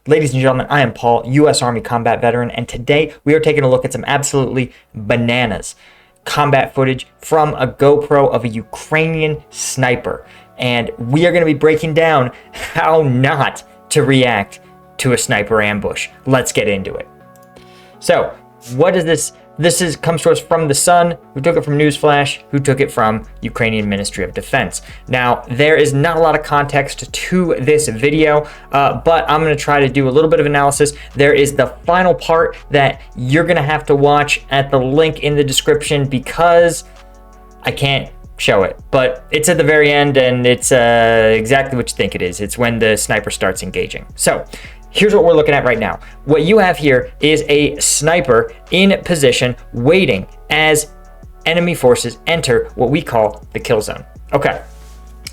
Ladies and gentlemen, I am Paul, U.S. Army combat veteran, and today we are taking a look at some absolutely bananas combat footage from a GoPro of a Ukrainian sniper. And we are going to be breaking down how not to react to a sniper ambush. Let's get into it. So, what is this? This comes to us from The Sun, who took it from Newsflash, who took it from Ukrainian Ministry of Defense. Now, there is not a lot of context to this video, but I'm going to try to do a little bit of analysis. There is the final part that you're going to have to watch at the link in the description because I can't show it, but it's at the very end and it's exactly what you think it is. It's when the sniper starts engaging. So, here's what we're looking at right now. What you have here is a sniper in position waiting as enemy forces enter what we call the kill zone. Okay,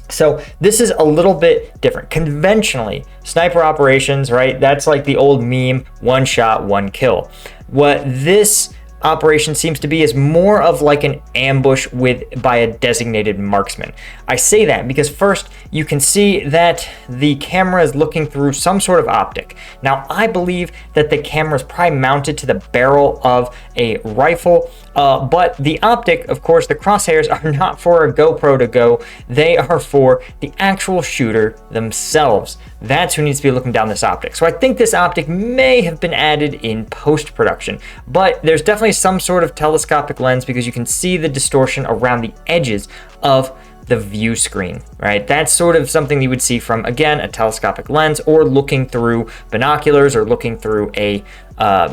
so this is a little bit different. Conventionally, sniper operations, right? That's like the old meme, one shot, one kill. What this operation seems to be is more of like an ambush by a designated marksman. I say that because first you can see that the camera is looking through some sort of optic. Now I believe that the camera is probably mounted to the barrel of a rifle, but the optic, of course, the crosshairs are not for a GoPro to go. They are for the actual shooter themselves. That's who needs to be looking down this optic. So I think this optic may have been added in post-production, but there's definitely some sort of telescopic lens because you can see the distortion around the edges of the view screen, right? That's sort of something you would see from, again, a telescopic lens or looking through binoculars or looking through a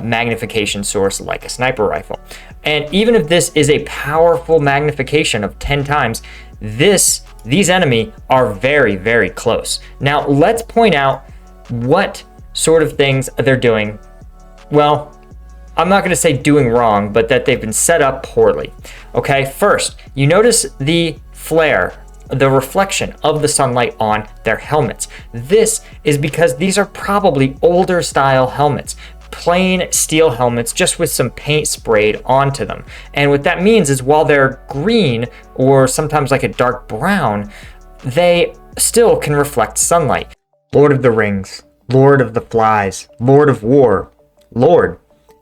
magnification source like a sniper rifle. And even if this is a powerful magnification of 10 times, these enemy are very, very close. Now, let's point out what sort of things they're doing. Well, I'm not going to say doing wrong, but that they've been set up poorly. Okay, first, you notice the flare, the reflection of the sunlight on their helmets. This is because these are probably older style helmets. Plain steel helmets just with some paint sprayed onto them. And what that means is while they're green or sometimes like a dark brown, they still can reflect sunlight. Lord of the Rings, Lord of the Flies, Lord of War, Lord.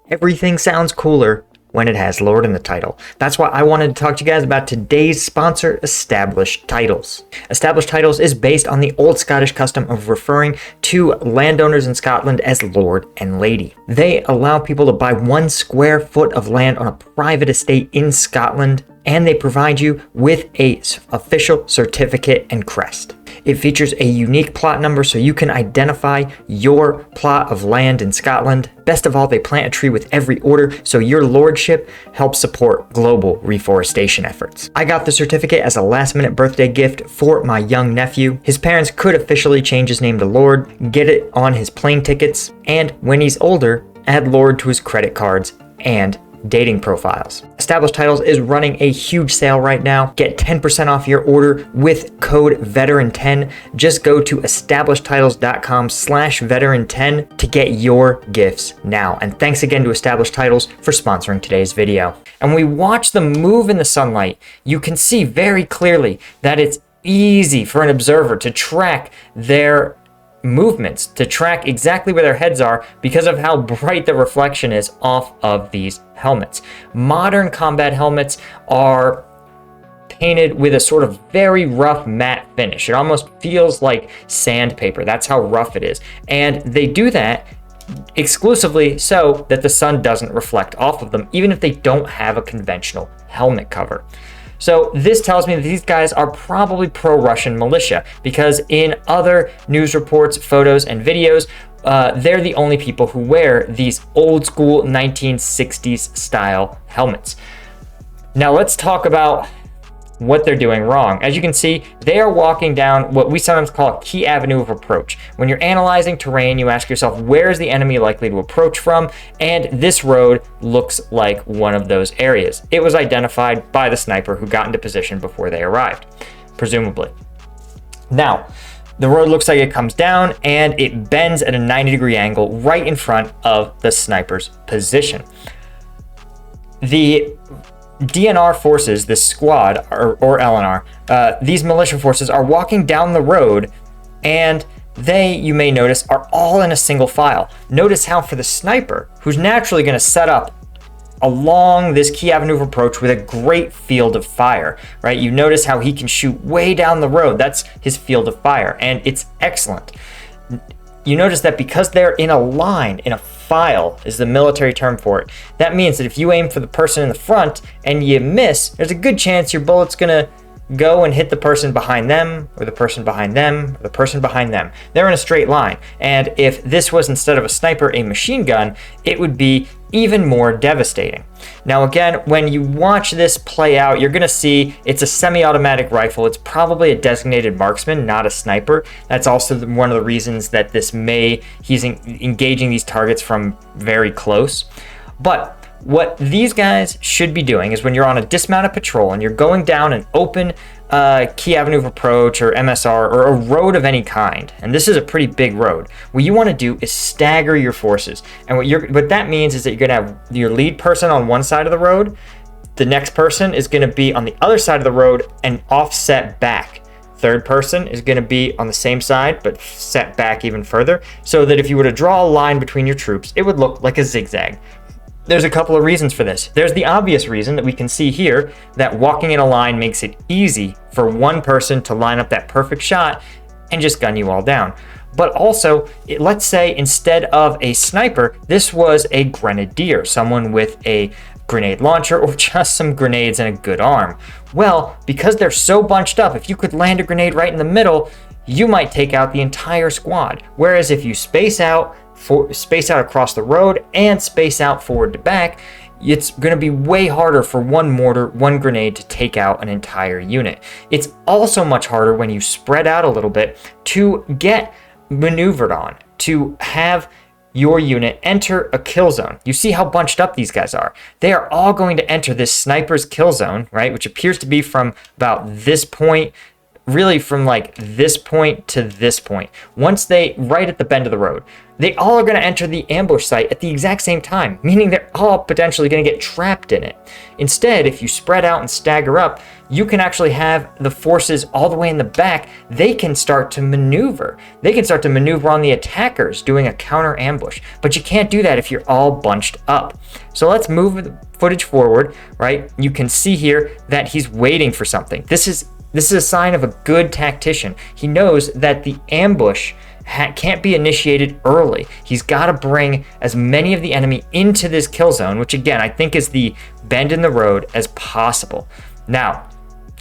Everything sounds cooler when it has Lord in the title. That's why I wanted to talk to you guys about today's sponsor, Established Titles. Established Titles is based on the old Scottish custom of referring to landowners in Scotland as Lord and Lady. They allow people to buy 1 square foot of land on a private estate in Scotland, and they provide you with an official certificate and crest. It features a unique plot number so you can identify your plot of land in Scotland. Best of all, they plant a tree with every order so your lordship helps support global reforestation efforts. I got the certificate as a last-minute birthday gift for my young nephew. His parents could officially change his name to Lord, get it on his plane tickets, and when he's older, add Lord to his credit cards and dating profiles. Established Titles is running a huge sale right now. Get 10% off your order with code VETERAN10. Just go to establishedtitles.com/veteran10 to get your gifts now. And thanks again to Established Titles for sponsoring today's video. And when we watch them move in the sunlight, you can see very clearly that it's easy for an observer to track their movements, to track exactly where their heads are because of how bright the reflection is off of these helmets. Modern combat helmets are painted with a sort of very rough matte finish. It almost feels like sandpaper. That's how rough it is. And they do that exclusively so that the sun doesn't reflect off of them, even if they don't have a conventional helmet cover. So this tells me that these guys are probably pro-Russian militia because in other news reports, photos, and videos, they're the only people who wear these old school 1960s style helmets. Now let's talk about what they're doing wrong. As you can see, they are walking down what we sometimes call a key avenue of approach. When you're analyzing terrain, you ask yourself, where is the enemy likely to approach from? And this road looks like one of those areas. It was identified by the sniper who got into position before they arrived, presumably. Now, the road looks like it comes down and it bends at a 90-degree angle right in front of the sniper's position. The DNR forces, this squad, or LNR, these militia forces are walking down the road and they, you may notice, are all in a single file. Notice how for the sniper, who's naturally going to set up along this key avenue of approach with a great field of fire, right? You notice how he can shoot way down the road. That's his field of fire, and it's excellent. You notice that because they're in a line, in a file is the military term for it, that means that if you aim for the person in the front and you miss, there's a good chance your bullet's gonna go and hit the person behind them, or the person behind them, or the person behind them. They're in a straight line. And if this was, instead of a sniper, a machine gun, it would be even more devastating. Now again, when you watch this play out, you're gonna see it's a semi-automatic rifle. It's probably a designated marksman, not a sniper. That's also one of the reasons that he's engaging these targets from very close. But what these guys should be doing is when you're on a dismounted patrol and you're going down an open key avenue of approach or MSR or a road of any kind, and this is a pretty big road, what you want to do is stagger your forces. And what that means is that you're going to have your lead person on one side of the road, the next person is going to be on the other side of the road and offset back. Third person is going to be on the same side but set back even further, so that if you were to draw a line between your troops, it would look like a zigzag. There's a couple of reasons for this. There's the obvious reason that we can see here, that walking in a line makes it easy for one person to line up that perfect shot and just gun you all down. But also, let's say instead of a sniper, this was a grenadier, someone with a grenade launcher or just some grenades and a good arm. Well, because they're so bunched up, if you could land a grenade right in the middle, you might take out the entire squad. Whereas if you space out across the road and space out forward to back, it's going to be way harder for one mortar, one grenade to take out an entire unit. It's also much harder when you spread out a little bit to get maneuvered on, to have your unit enter a kill zone. You see how bunched up these guys are. They are all going to enter this sniper's kill zone, right? Which appears to be from about this point, really from like this point to this point. Right at the bend of the road, they all are going to enter the ambush site at the exact same time, meaning they're all potentially going to get trapped in it. Instead, if you spread out and stagger up, you can actually have the forces all the way in the back. They can start to maneuver. They can start to maneuver on the attackers doing a counter ambush, but you can't do that if you're all bunched up. So let's move the footage forward, right? You can see here that he's waiting for something. This is a sign of a good tactician. He knows that the ambush can't be initiated early. He's got to bring as many of the enemy into this kill zone, which again, I think is the bend in the road, as possible. Now,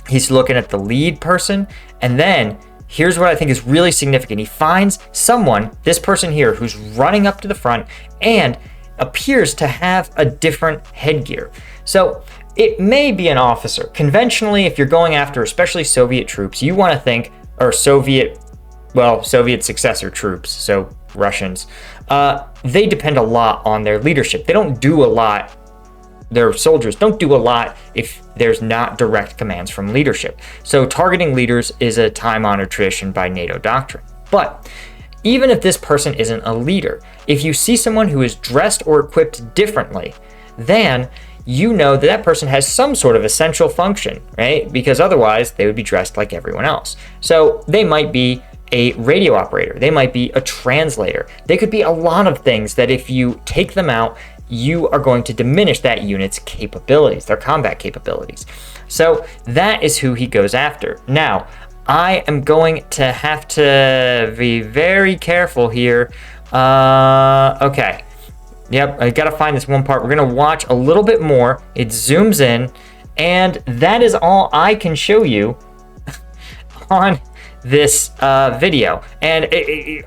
he's looking at the lead person, and then here's what I think is really significant. He finds someone, this person here, who's running up to the front and appears to have a different headgear. So it may be an officer. Conventionally, if you're going after especially Soviet troops, you want to think, or Soviet successor troops, so Russians, they depend a lot on their leadership. They don't do a lot, their soldiers don't do a lot if there's not direct commands from leadership. So targeting leaders is a time-honored tradition by NATO doctrine. But even if this person isn't a leader, if you see someone who is dressed or equipped differently, then you know that that person has some sort of essential function, right? Because otherwise they would be dressed like everyone else. So they might be a radio operator. They might be a translator. They could be a lot of things that if you take them out, you are going to diminish that unit's capabilities, their combat capabilities. So that is who he goes after. Now, I am going to have to be very careful here. Okay. Yep, I gotta find this one part. We're gonna watch a little bit more. It zooms in, and that is all I can show you on this video. And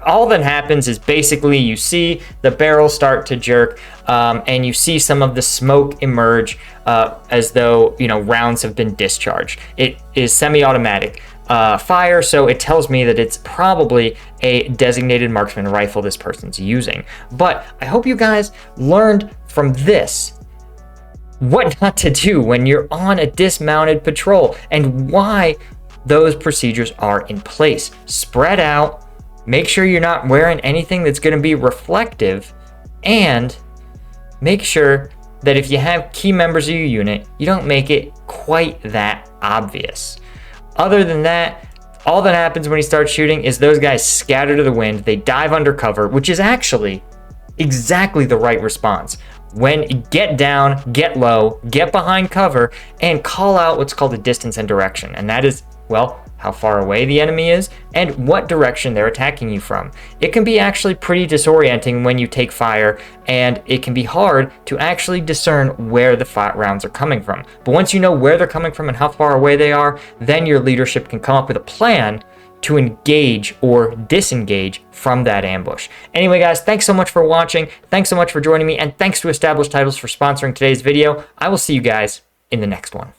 all that happens is basically you see the barrel start to jerk, and you see some of the smoke emerge as though, rounds have been discharged. It is semi-automatic fire, so it tells me that it's probably a designated marksman rifle this person's using. But I hope you guys learned from this what not to do when you're on a dismounted patrol and why those procedures are in place. Spread out, make sure you're not wearing anything that's going to be reflective, and make sure that if you have key members of your unit, you don't make it quite that obvious. Other than that, All that happens when he starts shooting is those guys scatter to the wind, they dive under cover, which is actually exactly the right response. When get down, get low, get behind cover, and call out what's called a distance and direction. And that is, well, how far away the enemy is and what direction they're attacking you from. It can be actually pretty disorienting when you take fire, and it can be hard to actually discern where the rounds are coming from. But once you know where they're coming from and how far away they are, then your leadership can come up with a plan to engage or disengage from that ambush. Anyway, guys, thanks so much for watching. Thanks so much for joining me, and thanks to Established Titles for sponsoring today's video. I will see you guys in the next one.